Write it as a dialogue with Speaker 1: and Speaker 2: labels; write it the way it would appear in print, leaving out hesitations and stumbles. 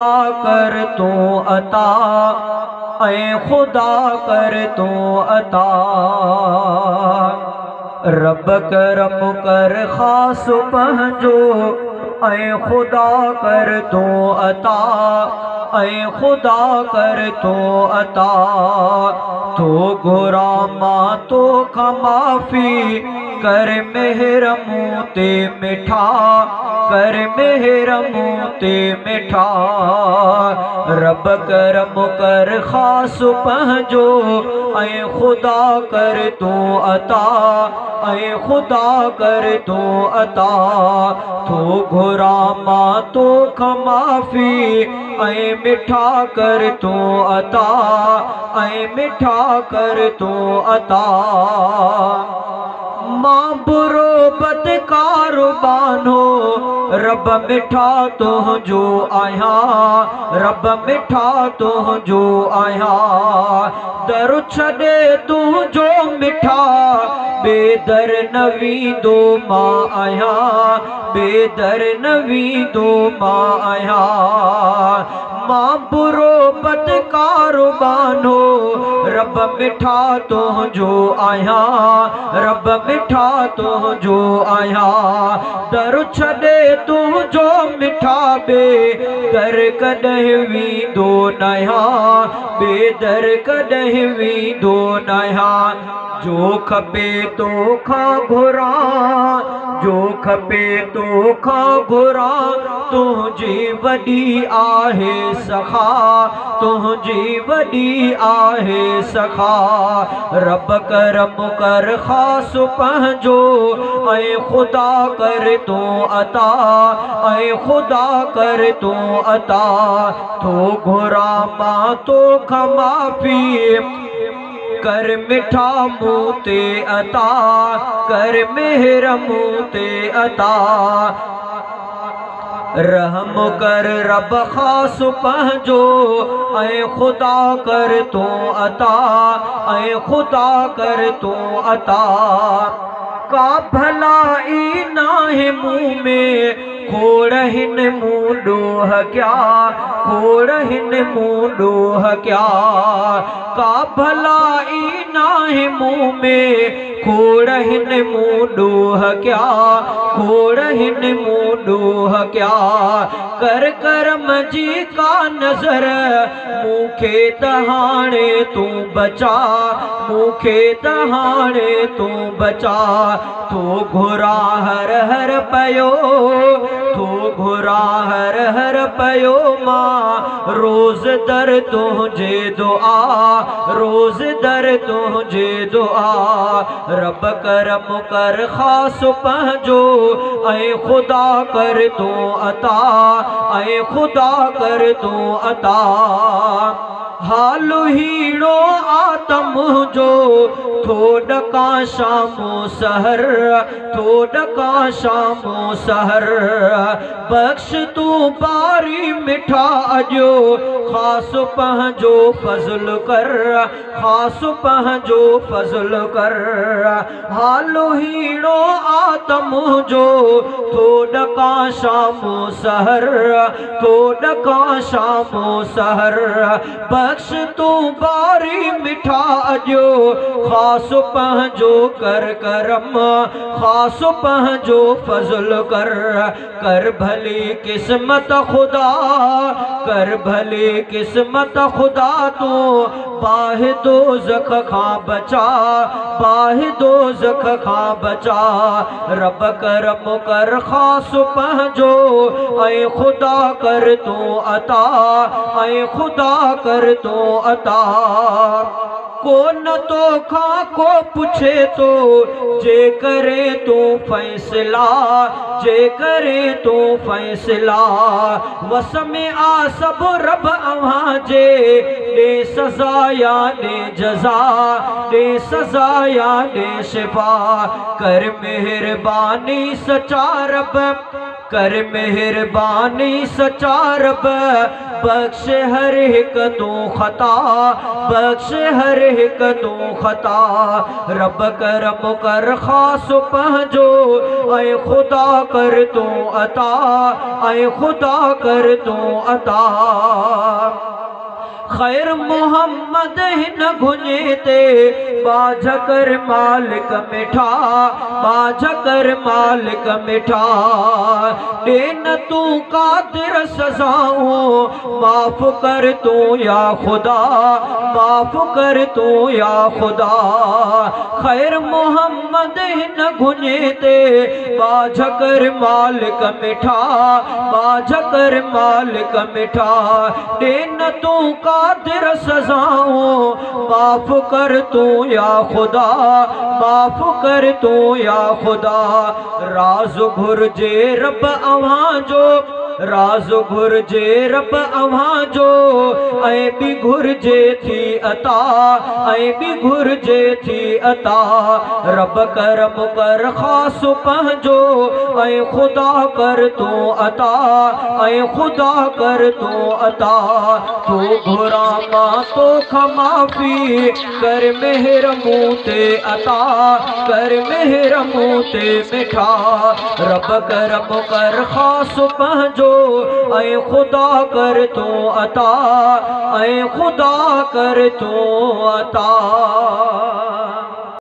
Speaker 1: कर तू अता, ऐ खुदा कर तू अता। रब करम कर खास पहजो, ऐ खुदा कर तू अता, ऐ खुदा कर तू अता। तो गुरामा तो खमाफी कर मेहर मुँह ते मिठा, कर मेहर मुँह ते मिठा। रब करम कर खास पहजो, ऐ खुदा कर तू अता, ऐ खुदा कर तू अता। तो घुरामा तो खमाफी, ऐ मिठा कर तू अता, ऐ मिठा कर तू अता। मां बुरो बदकार बानो, रब मिठा तुझो आया, रब मिठा तुझो आया। दर छॾे तुझो मिठा, बेदर नवी दो मां आया, बेदर नवी दो मां आया। मां बुरो बदकार बानो, रब मिठा तुझो आया, रब मिठा तुझो आया। दर छॾे तुझो मिठा, बेदर कॾहिं वींदो नया, बेदर कॾहिं वींदो नया। जो खपे तोखां घुरा, जो खपे तोखां घुरा, तुंहिंजी वॾी आहे सखा, तुंहिंजी वॾी आहे सखा। रब करम कर खास पहजो, ऐ खुदा कर तू अता, ऐ खुदा कर तू अता। तो घुरामा तो खमाफी, कर मिठा मुँह ते अता, कर मेहर मुँह ते अता। रहम कर रब खास पहजो, ऐ खुदा कर तू अता, ऐ खुदा कर तू अता। का भलाई नाहे मुँह में, खोड़ हिन मुँह डोह क्या, खोड़ हिन मुँह डोह क्या। का भलाई नाहे मुँह में, खोड़ हिन मुँह डोह क्या, खोड़ हिन मुँह डोह क्या। कर करम जी का नजर, मूंखे त हाणे तू बचा, मूंखे त हाणे तू बचा। तो घुरा हर हर पयो, तो घुरा हर हर पयो मां। रोज दर तुझे दुआ, रोज दर तुझे दुआ। रब करम कर खास पहजो, ऐ खुदा कर तू अता, ऐ खुदा कर तू अता। हाल हीड़ो आतम जो, थोड़ का शामो सहर, थोड़ का शामो सहर। बख्श तू बारी मिठा अजो, खास पहजो फजल कर, खास पहजो फजल कर। हाल हीड़ो आतम जो, थोड़ का शामो सहर, थोड़ का शामो सहर। बख्श तू बारी मिठा अजो, खास पहजो कर करम, खास पहजो फजल कर। कर भली किस्मत खुदा, कर भली किस्मत खुदा। तू बाह दोज़ख खां बचा, बाह दोज़ख खां बचा। रब करम कर खास पहजो, ऐ खुदा कर तू अता, ऐ खुदा कर तू अता। को न तो खा को पूछे तो, जे करे तू फैसला, जे करे तू फैसला। वस में आ सब रब अव्हां जे, दे सजा या दे जजा, दे सजा या दे शिफा। कर मेहरबानी सचा रब, कर मेहरबानी सचा रब बख्श हर एक तू खता, बख्श हर एक तू खता। रब करम कर खास पहुँचो, ऐ खुदा कर तू अता, ऐ खुदा कर तू अता। खैर मोहम्मद न घुंजते बाझकर मालिक मिठा, बाझकर मालिक मिठा। देन तू कादिर सजाओ माफ कर तू या खुदा, माफ कर तू या खुदा। खैर मोहम्मद न घुंजते बाझकर मालिक मिठा, बाझकर मालिक मिठा। देन तू कादिर सजाओ माफ कर तू या खुदा, माफ कर तू या खुदा। राज घुरजे रब अवां जो, राज घुरजे रब अवां जो, ऐं बि घुरजे थी अता, ऐं बि घुरजे थी अता। रब करम कर खास पहुँचो, ऐं खुदा कर तू अता, ऐं खुदा कर तू अता। तू घुरा मां तो खमाफी कर मेहर मुँह ते अता, कर मेहर मुँह ते मिठा। रब करम कर खास पहुँचो, ऐ खुदा कर तू अता, ऐ खुदा कर तू अता।